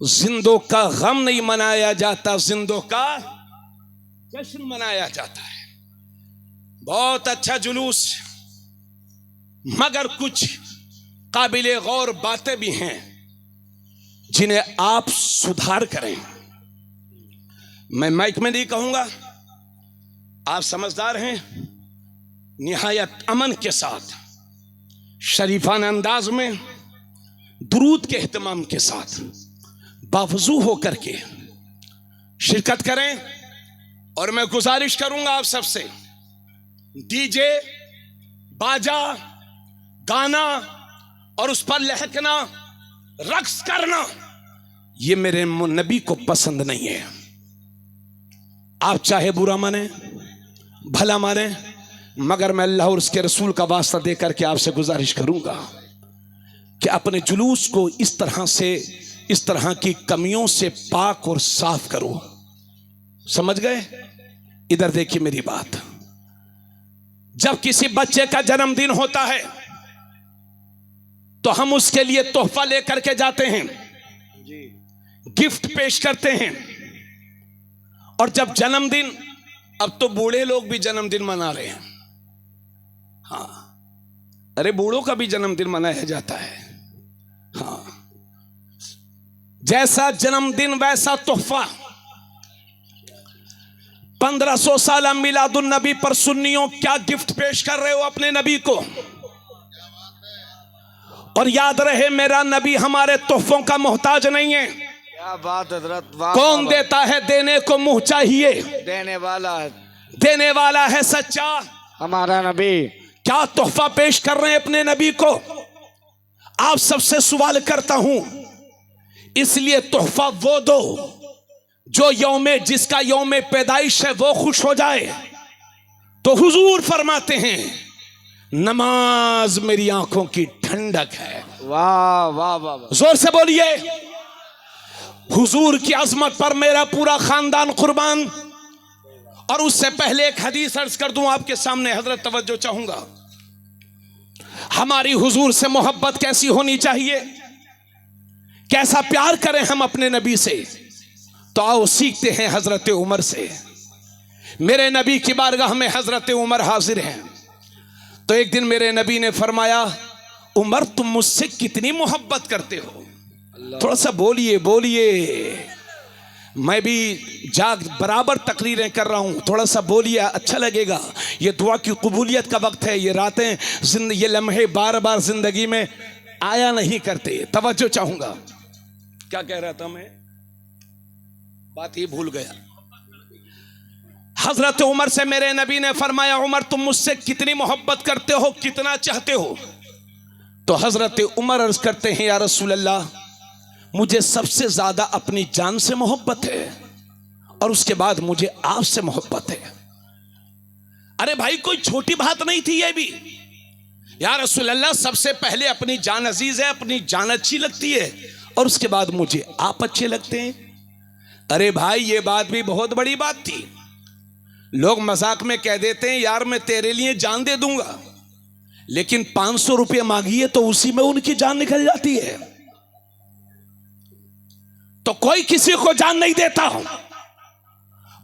जिंदों का गम नहीं मनाया जाता, जिंदों का जश्न मनाया जाता है। बहुत अच्छा जुलूस, मगर कुछ काबिले गौर बातें भी हैं जिन्हें आप सुधार करें। मैं माइक में नहीं कहूंगा, आप समझदार हैं, निहायत अमन के साथ शरीफाना अंदाज में दुरूद के एहतमाम के साथ बावजू होकर के शिरकत करें। और मैं गुजारिश करूंगा आप सबसे, डीजे, बाजा, गाना और उस पर लहकना, रक्स करना, ये मेरे नबी को पसंद नहीं है। आप चाहे बुरा माने भला माने, मगर मैं अल्लाह और उसके रसूल का वास्ता देकर के आपसे गुजारिश करूंगा कि अपने जुलूस को इस तरह से, इस तरह की कमियों से पाक और साफ करो। समझ गए? इधर देखिए मेरी बात। जब किसी बच्चे का जन्मदिन होता है तो हम उसके लिए तोहफा लेकर के जाते हैं, गिफ्ट पेश करते हैं। और जब जन्मदिन, अब तो बूढ़े लोग भी जन्मदिन मना रहे हैं। हाँ, अरे बूढ़ों का भी जन्मदिन मनाया जाता है। हाँ, जैसा जन्मदिन वैसा तोहफा। 1500 साल मिलादुन नबी पर सुन्नियों क्या गिफ्ट पेश कर रहे हो अपने नबी को? और याद रहे, मेरा नबी हमारे तोहफों का मोहताज नहीं है। क्या बात हजरत, कौन देता है? देने को मुंह चाहिए, देने वाला है, देने वाला है सच्चा हमारा नबी। क्या तोहफा पेश कर रहे हैं अपने नबी को? आप सबसे सवाल करता हूं, इसलिए तोहफा वो दो जो यौमे, जिसका यौमे पैदाइश है वो खुश हो जाए। तो हुजूर फरमाते हैं, नमाज मेरी आंखों की ठंडक है। वाह वाह वाह, जोर से बोलिए, हुजूर की अजमत पर मेरा पूरा खानदान कुर्बान। और उससे पहले एक हदीस अर्ज कर दूं आपके सामने, हजरत तवज्जो चाहूंगा। हमारी हुजूर से मोहब्बत कैसी होनी चाहिए, कैसा प्यार करें हम अपने नबी से, तो आओ सीखते हैं हजरत उमर से। मेरे नबी की बारगाह में हजरत उमर हाजिर हैं। तो एक दिन मेरे नबी ने फरमाया, उमर तुम मुझसे कितनी मोहब्बत करते हो, थोड़ा सा बोलिए बोलिए, मैं भी जाग बराबर तकरीरें कर रहा हूं, थोड़ा सा बोलिए, अच्छा लगेगा। ये दुआ की कबूलियत का वक्त है, ये रातें, ये लम्हे बार बार जिंदगी में आया नहीं करते। तवज्जो चाहूंगा। क्या कह रहा था मैं, बात ही भूल गया। हजरत उमर से मेरे नबी ने फरमाया, उमर तुम मुझसे कितनी मोहब्बत करते हो, कितना चाहते हो? तो हजरत उमर अर्ज करते हैं, या रसूल अल्लाह, मुझे सबसे ज्यादा अपनी जान से मोहब्बत है और उसके बाद मुझे आपसे मोहब्बत है। अरे भाई कोई छोटी बात नहीं थी ये भी। या रसूल अल्लाह, सबसे पहले अपनी जान अजीज है, अपनी जान अच्छी लगती है और उसके बाद मुझे आप अच्छे लगते हैं। अरे भाई ये बात भी बहुत बड़ी बात थी। लोग मजाक में कह देते हैं, यार मैं तेरे लिए जान दे दूंगा, लेकिन 500 रुपये मांगिए तो उसी में उनकी जान निकल जाती है। तो कोई किसी को जान नहीं देता।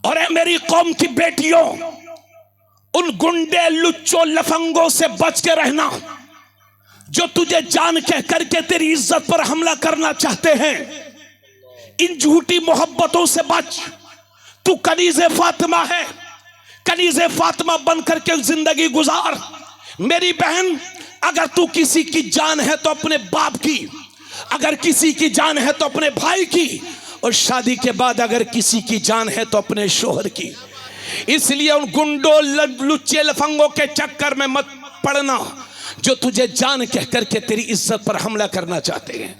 और ए मेरी कौम की बेटियों, उन गुंडे लुच्चों लफंगों से बच के रहना जो तुझे जान कह करके तेरी इज्जत पर हमला करना चाहते हैं। इन झूठी मोहब्बतों से बच। तू कनीज़े फातिमा है, कनीज़े फातिमा बन करके जिंदगी गुजार। मेरी बहन, अगर तू किसी की जान है तो अपने बाप की, अगर किसी की जान है तो अपने भाई की, और शादी के बाद अगर किसी की जान है तो अपने शोहर की। इसलिए उन गुंडों लुच्चे लफंगों के चक्कर में मत पड़ना जो तुझे जान कह करके तेरी इज्जत पर हमला करना चाहते हैं।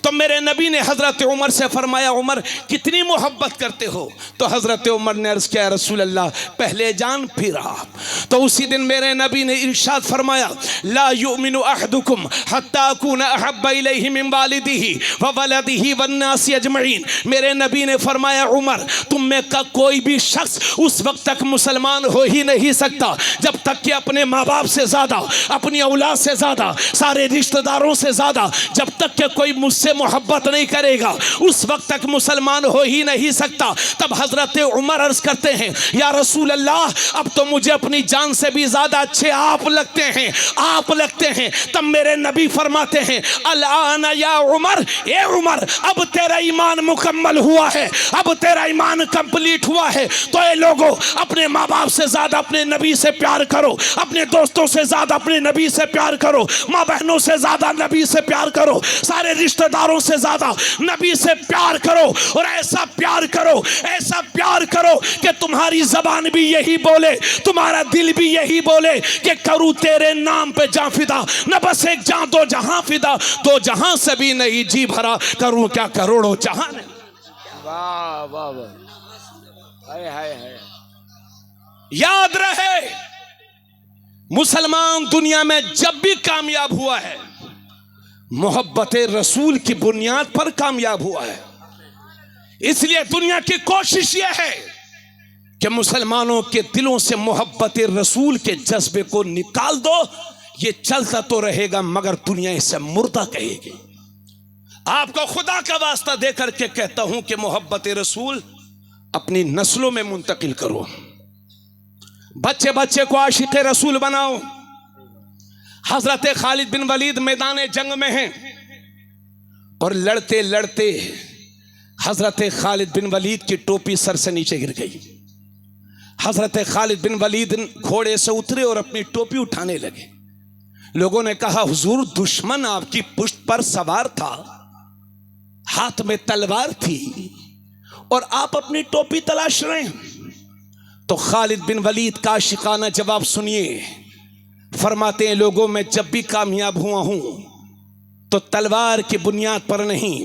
तो मेरे नबी ने हजरत उमर से फरमाया, उमर कितनी मोहब्बत करते हो? तो हजरत उमर ने अर्ज किया, रसूल अल्लाह, पहले जान फिर आप। तो उसी दिन मेरे नबी ने इरशाद फरमाया, ला युमिनु अहदुकुम हत्ता अकूना अहब्बा इलैहि मिन वालिदिही व वलदिही वन्नासी अजमईन। मेरे नबी ने फरमाया, उमर तुम में का कोई भी शख्स उस वक्त तक मुसलमान हो ही नहीं सकता जब तक कि अपने माँ बाप से ज्यादा, अपनी औलाद से ज्यादा, सारे रिश्तेदारों से ज्यादा जब तक कि कोई से मोहब्बत नहीं करेगा, उस वक्त तक मुसलमान हो ही नहीं सकता। तब हजरत उमर अर्ज करते हैं, या रसूल अल्लाह, अब तो मुझे अपनी जान से भी ज्यादा अच्छे आप लगते हैं, आप लगते हैं। तब मेरे नबी फरमाते हैं, अल-आना या उमर, ए उमर, अब तेरा ईमान मुकम्मल हुआ है, अब तेरा ईमान कंप्लीट हुआ है। तो ये लोगों, अपने माँ बाप से ज्यादा अपने नबी से प्यार करो, अपने दोस्तों से ज्यादा अपने नबी से प्यार करो, माँ बहनों से ज्यादा नबी से प्यार करो, सारे रिश्तेदारों से ज्यादा नबी से प्यार करो। और ऐसा प्यार करो, ऐसा प्यार करो कि तुम्हारी जबान भी यही बोले, तुम्हारा दिल भी यही बोले कि करूं तेरे नाम पे जान फिदा, न बस एक जान दो जहां फिदा, दो जहां से भी नहीं जी भरा, करूं क्या करोड़ों जहां। वाह वाह वाह, हाय हाय हाय। याद रहे, मुसलमान दुनिया में जब भी कामयाब हुआ है, मोहब्बत रसूल की बुनियाद पर कामयाब हुआ है। इसलिए दुनिया की कोशिश यह है कि मुसलमानों के दिलों से मोहब्बत रसूल के जज्बे को निकाल दो। ये चलता तो रहेगा मगर दुनिया इसे मुर्दा कहेगी। आपको खुदा का वास्ता देकर के कहता हूं कि मोहब्बत रसूल अपनी नस्लों में मुंतकिल करो। बच्चे बच्चे को आशिक रसूल बनाओ। हजरत खालिद बिन वलीद मैदान जंग में हैं और लड़ते लड़ते हजरत खालिद बिन वलीद की टोपी सर से नीचे गिर गई। हजरत खालिद बिन वलीद घोड़े से उतरे और अपनी टोपी उठाने लगे। लोगों ने कहा, हुजूर दुश्मन आपकी पुश्त पर सवार था, हाथ में तलवार थी और आप अपनी टोपी तलाश रहे हैं। तो खालिद बिन वलीद का आशिकाना जवाब सुनिए। फरमाते हैं, लोगों में जब भी कामयाब हुआ हूं तो तलवार की बुनियाद पर नहीं,